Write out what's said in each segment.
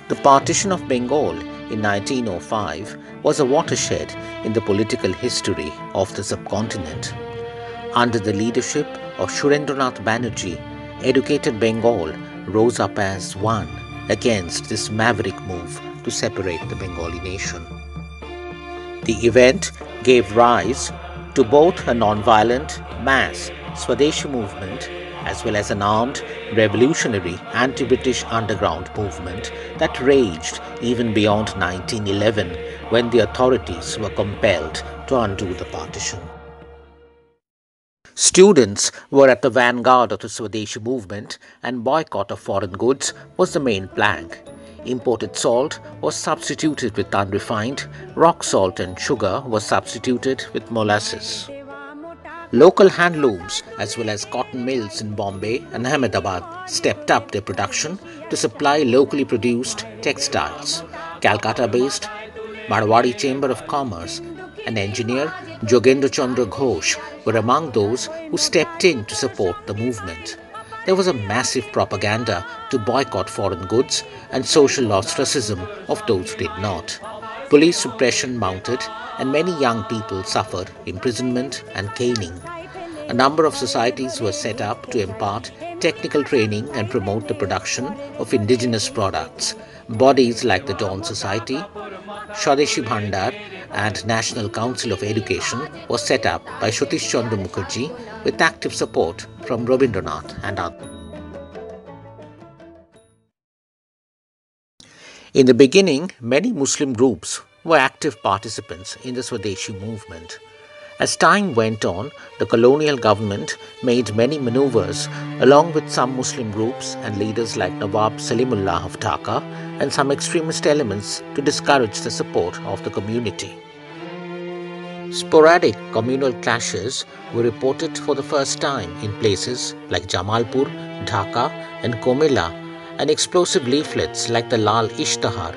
The partition of Bengal in 1905 was a watershed in the political history of the subcontinent. Under the leadership of Surendranath Banerjee, educated Bengal rose up as one against this maverick move to separate the Bengali nation. The event gave rise to both a non-violent mass Swadeshi movement as well as an armed revolutionary anti-British underground movement that raged even beyond 1911 when the authorities were compelled to undo the partition. Students were at the vanguard of the Swadeshi movement, and boycott of foreign goods was the main plank. Imported salt was substituted with unrefined, rock salt and sugar was substituted with molasses. Local handlooms as well as cotton mills in Bombay and Ahmedabad stepped up their production to supply locally produced textiles. Calcutta-based Marwari Chamber of Commerce and engineer Jogendra Chandra Ghosh were among those who stepped in to support the movement. There was a massive propaganda to boycott foreign goods and social ostracism of those who did not. Police suppression mounted and many young people suffered imprisonment and caning. A number of societies were set up to impart technical training and promote the production of indigenous products. Bodies like the Dawn Society, Swadeshi Bhandar and National Council of Education was set up by Satish Chandra Mukherjee with active support from Rabindranath and others. In the beginning, many Muslim groups were active participants in the Swadeshi movement. As time went on, the colonial government made many maneuvers along with some Muslim groups and leaders like Nawab Salimullah of Dhaka and some extremist elements to discourage the support of the community. Sporadic communal clashes were reported for the first time in places like Jamalpur, Dhaka and Komila, and explosive leaflets like the Lal Ishtahar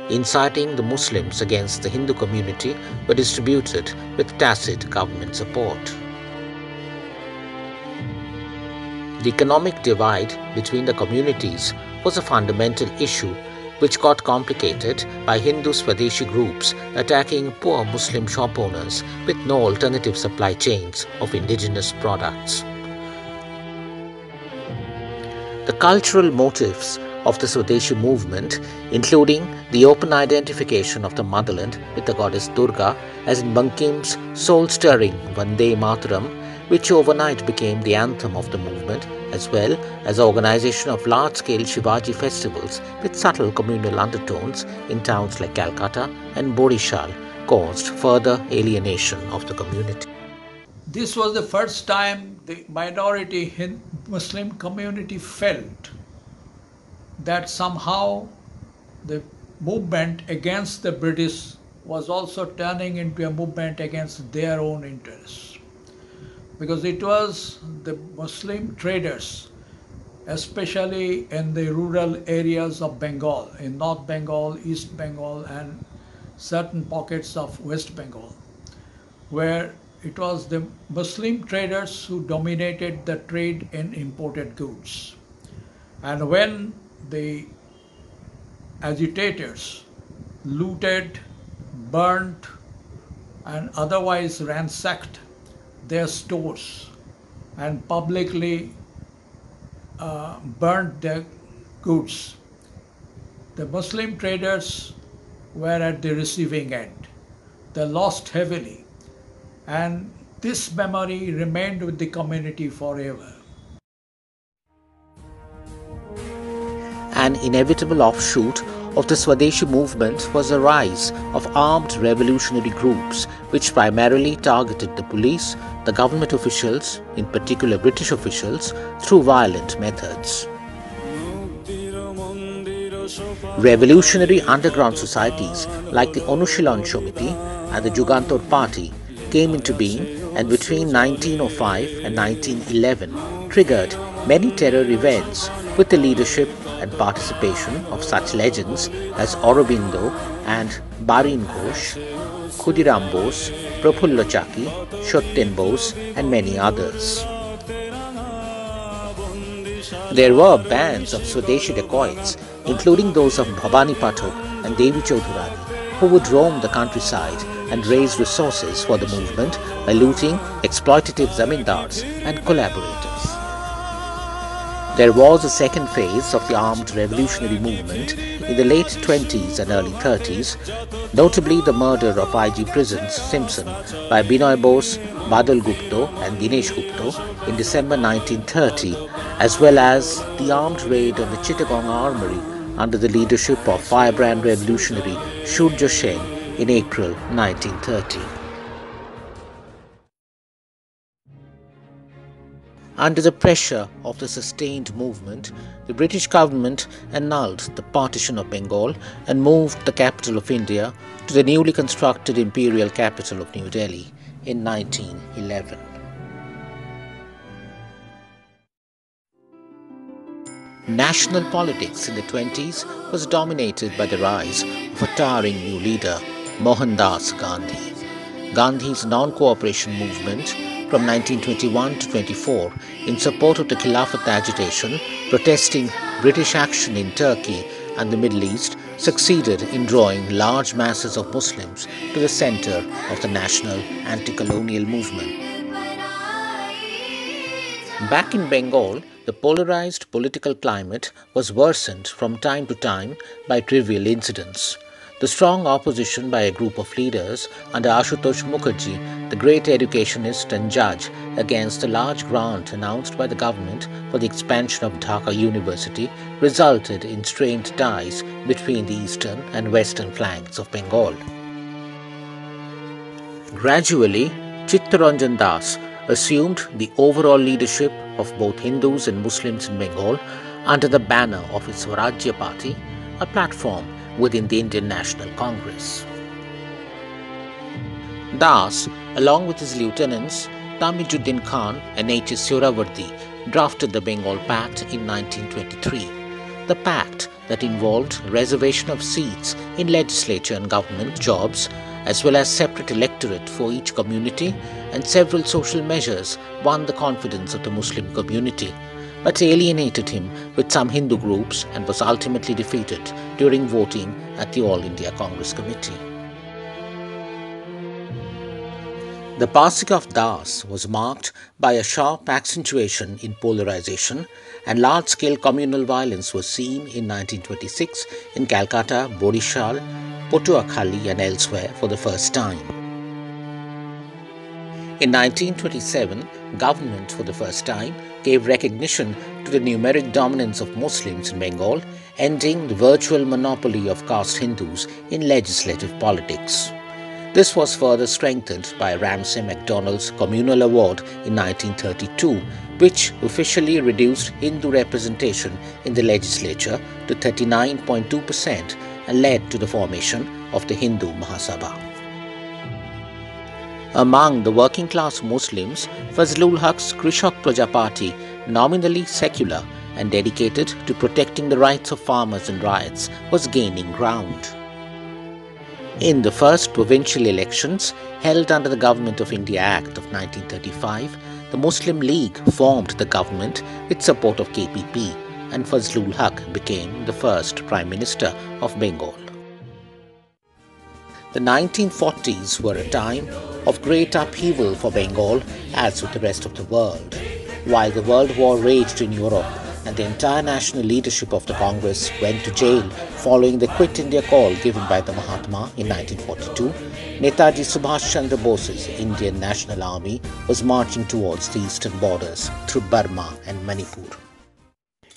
inciting the Muslims against the Hindu community were distributed with tacit government support. The economic divide between the communities was a fundamental issue which got complicated by Hindu Swadeshi groups attacking poor Muslim shop owners with no alternative supply chains of indigenous products. The cultural motifs of the Swadeshi movement, including the open identification of the motherland with the goddess Durga, as in Bankim's soul-stirring Vande Mataram, which overnight became the anthem of the movement, as well as the organization of large-scale Shivaji festivals with subtle communal undertones in towns like Calcutta and Borishal, caused further alienation of the community. This was the first time the minority Muslim community felt that somehow the movement against the British was also turning into a movement against their own interests. Because it was the Muslim traders, especially in the rural areas of Bengal, in North Bengal, East Bengal and certain pockets of West Bengal, where it was the Muslim traders who dominated the trade in imported goods. And when the agitators looted, burnt, and otherwise ransacked their stores and publicly burnt their goods, the Muslim traders were at the receiving end. They lost heavily, and this memory remained with the community forever. An inevitable offshoot of the Swadeshi movement was the rise of armed revolutionary groups which primarily targeted the police, the government officials, in particular British officials, through violent methods. Revolutionary underground societies like the Anushilan Samiti and the Jugantar Party came into being, and between 1905 and 1911 triggered many terror events with the leadership and participation of such legends as Aurobindo and Barin Ghosh, Khudiram Bose, Prafulla Chaki, Satyen Bose and many others. There were bands of Swadeshi dacoits, including those of Bhabani Pathak and Devi Chaudhurani, who would roam the countryside and raise resources for the movement by looting exploitative zamindars and collaborators. There was a second phase of the armed revolutionary movement in the late 20s and early 30s, notably the murder of IG Prisons Simpson by Binoy Bose, Badal Gupta and Dinesh Gupta in December 1930, as well as the armed raid on the Chittagong Armory under the leadership of firebrand revolutionary Shurja Sen in April 1930. Under the pressure of the sustained movement, the British government annulled the partition of Bengal and moved the capital of India to the newly constructed imperial capital of New Delhi in 1911. National politics in the 20s was dominated by the rise of a towering new leader, Mohandas Gandhi. Gandhi's non-cooperation movement from 1921 to 24 in support of the Khilafat agitation, protesting British action in Turkey and the Middle East, succeeded in drawing large masses of Muslims to the center of the national anti-colonial movement. Back in Bengal, the polarized political climate was worsened from time to time by trivial incidents. The strong opposition by a group of leaders under Ashutosh Mukherjee, the great educationist and judge, against a large grant announced by the government for the expansion of Dhaka University resulted in strained ties between the eastern and western flanks of Bengal. Gradually, Chittaranjan Das assumed the overall leadership of both Hindus and Muslims in Bengal under the banner of his Swarajya Party, a platform within the Indian National Congress. Das, along with his lieutenants Tamijuddin Khan and H.S. Suravardi, drafted the Bengal Pact in 1923. The pact that involved reservation of seats in legislature and government jobs, as well as separate electorate for each community, and several social measures won the confidence of the Muslim community, but alienated him with some Hindu groups and was ultimately defeated during voting at the All India Congress Committee. The passing of Das was marked by a sharp accentuation in polarization, and large-scale communal violence was seen in 1926 in Calcutta, Borishal, Potuakhali and elsewhere for the first time. In 1927, government for the first time gave recognition to the numeric dominance of Muslims in Bengal, ending the virtual monopoly of caste Hindus in legislative politics. This was further strengthened by Ramsay MacDonald's Communal Award in 1932, which officially reduced Hindu representation in the legislature to 39.2% and led to the formation of the Hindu Mahasabha. Among the working class Muslims, Fazlul Huq's Krishak Praja Party, nominally secular and dedicated to protecting the rights of farmers and riots, was gaining ground. In the first provincial elections held under the Government of India Act of 1935, the Muslim League formed the government with support of KPP, and Fazlul Huq became the first Prime Minister of Bengal. The 1940s were a time of great upheaval for Bengal as with the rest of the world. While the World War raged in Europe and the entire national leadership of the Congress went to jail following the Quit India call given by the Mahatma in 1942, Netaji Subhash Chandra Bose's Indian National Army was marching towards the eastern borders through Burma and Manipur.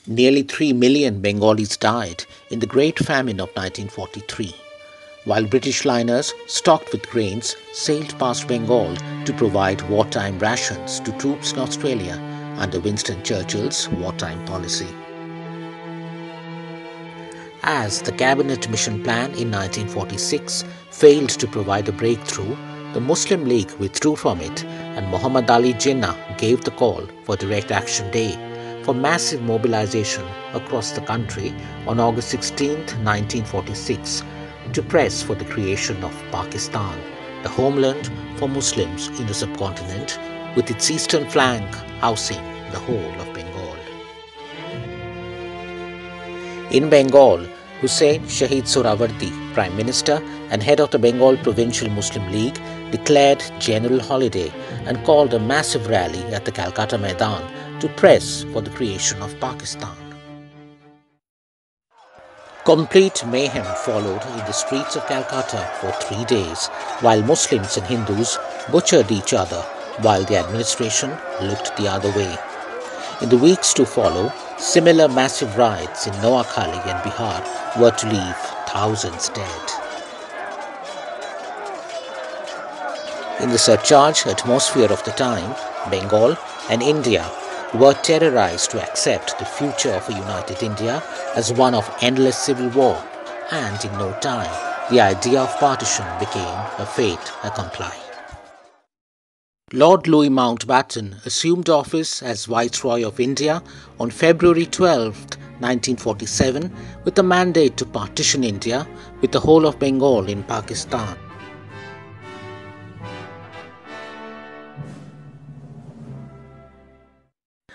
Nearly 3 million Bengalis died in the Great Famine of 1943. While British liners stocked with grains sailed past Bengal to provide wartime rations to troops in Australia under Winston Churchill's wartime policy. As the Cabinet Mission Plan in 1946 failed to provide a breakthrough, the Muslim League withdrew from it, and Muhammad Ali Jinnah gave the call for Direct Action Day for massive mobilization across the country on August 16, 1946, to press for the creation of Pakistan, the homeland for Muslims in the subcontinent, with its eastern flank housing the whole of Bengal. In Bengal, Hussain Shahid Sohrawardy, Prime Minister and head of the Bengal Provincial Muslim League, declared general holiday and called a massive rally at the Calcutta Maidan to press for the creation of Pakistan. Complete mayhem followed in the streets of Calcutta for 3 days, while Muslims and Hindus butchered each other while the administration looked the other way. In the weeks to follow, similar massive riots in Noakhali and Bihar were to leave thousands dead. In the surcharged atmosphere of the time, Bengal and India were terrorized to accept the future of a united India as one of endless civil war, and in no time, the idea of partition became a fait accompli. Lord Louis Mountbatten assumed office as Viceroy of India on February 12, 1947, with a mandate to partition India with the whole of Bengal in Pakistan.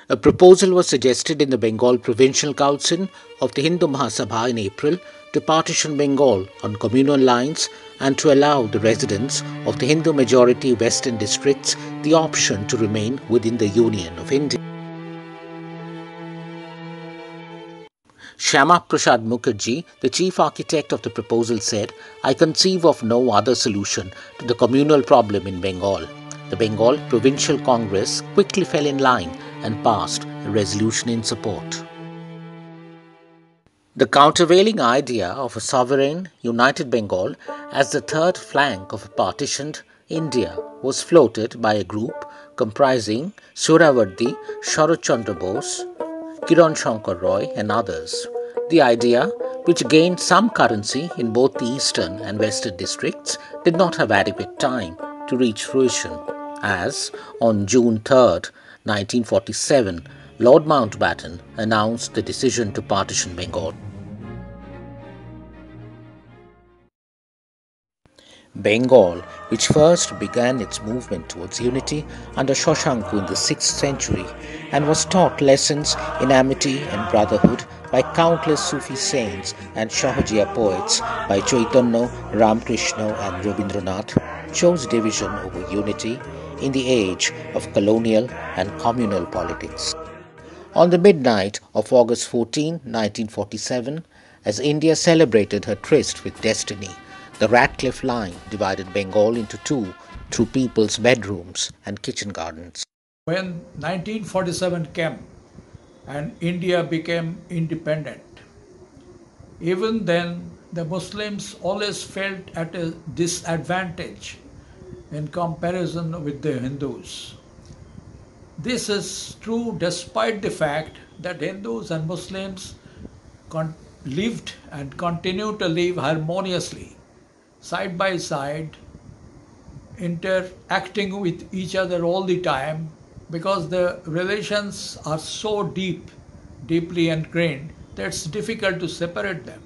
A proposal was suggested in the Bengal Provincial Council of the Hindu Mahasabha in April to partition Bengal on communal lines and to allow the residents of the Hindu-majority western districts the option to remain within the Union of India. Shyama Prasad Mukherjee, the chief architect of the proposal, said, "I conceive of no other solution to the communal problem in Bengal." The Bengal Provincial Congress quickly fell in line and passed a resolution in support. The countervailing idea of a sovereign, united Bengal as the third flank of a partitioned India was floated by a group comprising Sohrawardy, Sharat Chandra Bose, Kiran Shankar Roy and others. The idea, which gained some currency in both the eastern and western districts, did not have adequate time to reach fruition, as on June 3, 1947, Lord Mountbatten announced the decision to partition Bengal. Bengal, which first began its movement towards unity under Shoshanku in the 6th century and was taught lessons in amity and brotherhood by countless Sufi saints and Shahajiya poets by Chaitanya, Ramakrishna and Rabindranath, chose division over unity in the age of colonial and communal politics. On the midnight of August 14, 1947, as India celebrated her tryst with destiny, the Radcliffe Line divided Bengal into two through people's bedrooms and kitchen gardens. When 1947 came and India became independent, even then the Muslims always felt at a disadvantage in comparison with the Hindus. This is true despite the fact that Hindus and Muslims lived and continue to live harmoniously, side by side, interacting with each other all the time, because the relations are so deeply ingrained, that it's difficult to separate them.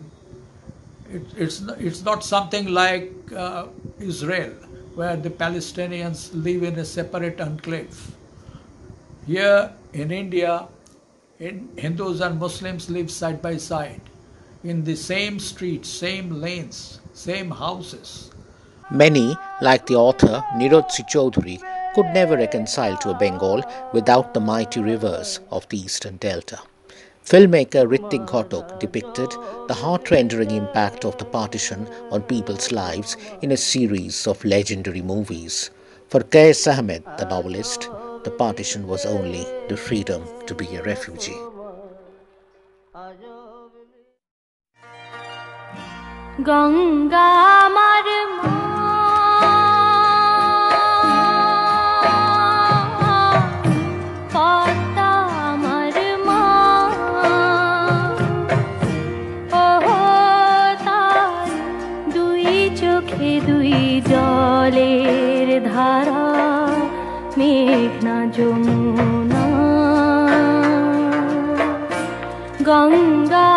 It's not something like Israel, where the Palestinians live in a separate enclave. Here in India, Hindus and Muslims live side by side, in the same streets, same lanes, same houses. Many, like the author Niroj Chaudhary, could never reconcile to a Bengal without the mighty rivers of the eastern delta. Filmmaker Ritwik Ghatak depicted the heart-rending impact of the partition on people's lives in a series of legendary movies. For Qais Ahmed, the novelist, the partition was only the freedom to be a refugee. Ganga Mar জলের ধারা মেঘনা যমুনা গঙ্গা